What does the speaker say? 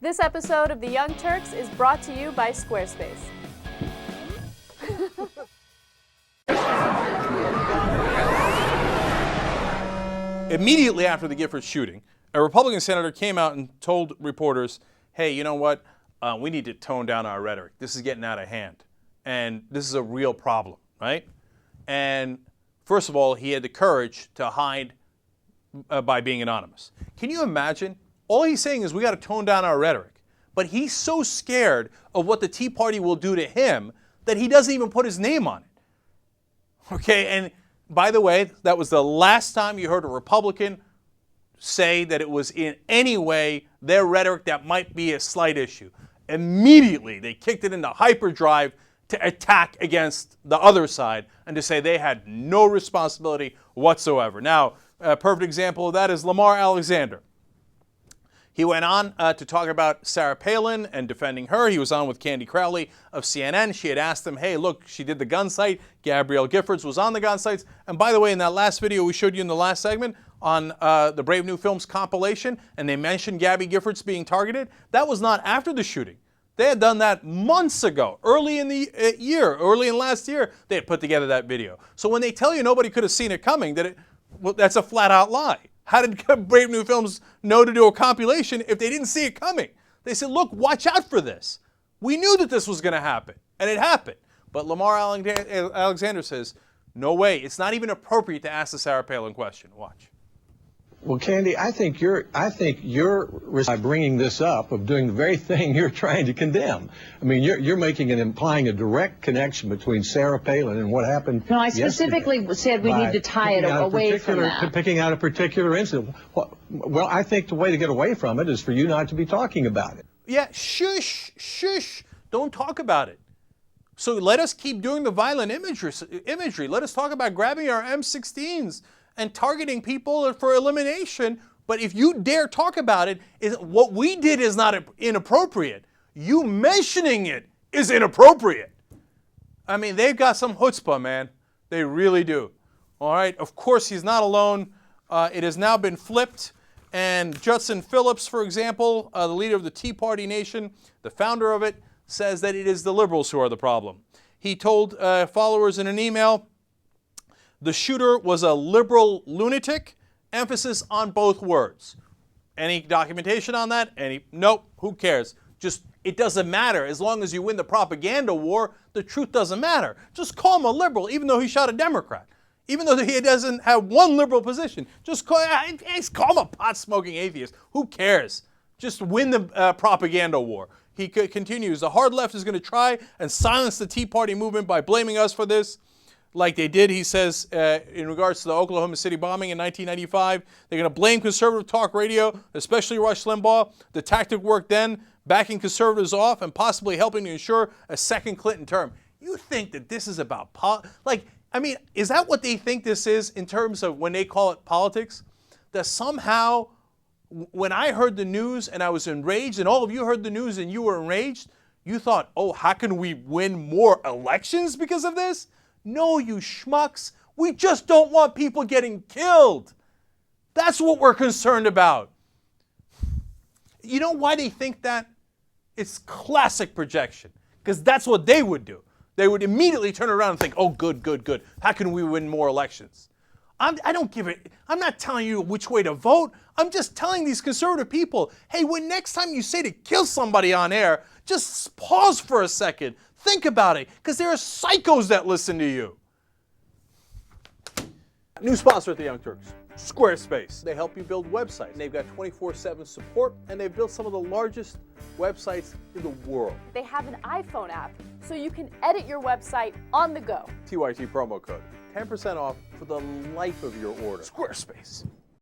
This episode of The Young Turks is brought to you by Squarespace. Immediately after the Giffords shooting, a Republican senator came out and told reporters, hey, you know what? We need to tone down our rhetoric. This is getting out of hand. And this is a real problem, right? And first of all, he had the courage to hide by being anonymous. Can you imagine? All he's saying is we got to tone down our rhetoric. But he's so scared of what the Tea Party will do to him that he doesn't even put his name on it. Okay, and by the way, that was the last time you heard a Republican say that it was in any way their rhetoric that might be a slight issue. Immediately, they kicked it into hyperdrive to attack against the other side and to say they had no responsibility whatsoever. Now, a perfect example of that is Lamar Alexander. He went on to talk about Sarah Palin and defending her. He was on with Candy Crowley of CNN. She had asked him, hey, look, she did the gun site. Gabrielle Giffords was on the gun sites. And by the way, in that last video we showed you in the last segment on the Brave New Films compilation, and they mentioned Gabby Giffords being targeted, that was not after the shooting. They had done that months ago, early in the year, early in last year, they had put together that video. So when they tell you nobody could have seen it coming, that's a flat-out lie. How did Brave New Films know to do a compilation if they didn't see it coming? They said, look, watch out for this. We knew that this was going to happen, and it happened. But Lamar Alexander says, no way. It's not even appropriate to ask the Sarah Palin question. Watch. Well, Candy, I think you're by bringing this up of doing the very thing you're trying to condemn. I mean, you're making and implying a direct connection between Sarah Palin and what happened. No, I specifically said we need to tie it away from that. Picking out a particular incident. Well, I think the way to get away from it is for you not to be talking about it. Yeah, shush, shush. Don't talk about it. So let us keep doing the violent imagery. Let us talk about grabbing our M16s and targeting people for elimination. But if you dare talk about it, what we did is not inappropriate. You mentioning it is inappropriate. I mean, they've got some chutzpah, man. They really do. All right. Of course, he's not alone. It has now been flipped. And Judson Phillips, for example, the leader of the Tea Party Nation, the founder of it, says that it is the liberals who are the problem. He told followers in an email, the shooter was a liberal lunatic, emphasis on both words. Any documentation on that? Nope, who cares? Just, it doesn't matter. As long as you win the propaganda war, the truth doesn't matter. Just call him a liberal, even though he shot a Democrat. Even though he doesn't have one liberal position. Just call him a pot-smoking atheist. Who cares? Just win the propaganda war. He continues, the hard left is going to try and silence the Tea Party movement by blaming us for this. Like they did, he says, in regards to the Oklahoma City bombing in 1995. They're going to blame conservative talk radio, especially Rush Limbaugh. The tactic worked then, backing conservatives off and possibly helping to ensure a second Clinton term. You think that this is about, is that what they think this is in terms of when they call it politics? That somehow, when I heard the news and I was enraged, and all of you heard the news and you were enraged, you thought, oh, how can we win more elections because of this? No, you schmucks. We just don't want people getting killed. That's what we're concerned about. You know why they think that? It's classic projection, because that's what they would do. They would immediately turn around and think, oh, good, good, good. How can we win more elections? I'm not telling you which way to vote. I'm just telling these conservative people, hey, when next time you say to kill somebody on air, just pause for a second. Think about it, because there are psychos that listen to you. New sponsor at the Young Turks, Squarespace. They help you build websites. They've got 24/7 support, and they've built some of the largest websites in the world. They have an iPhone app, so you can edit your website on the go. TYT promo code, 10% off for the life of your order. Squarespace.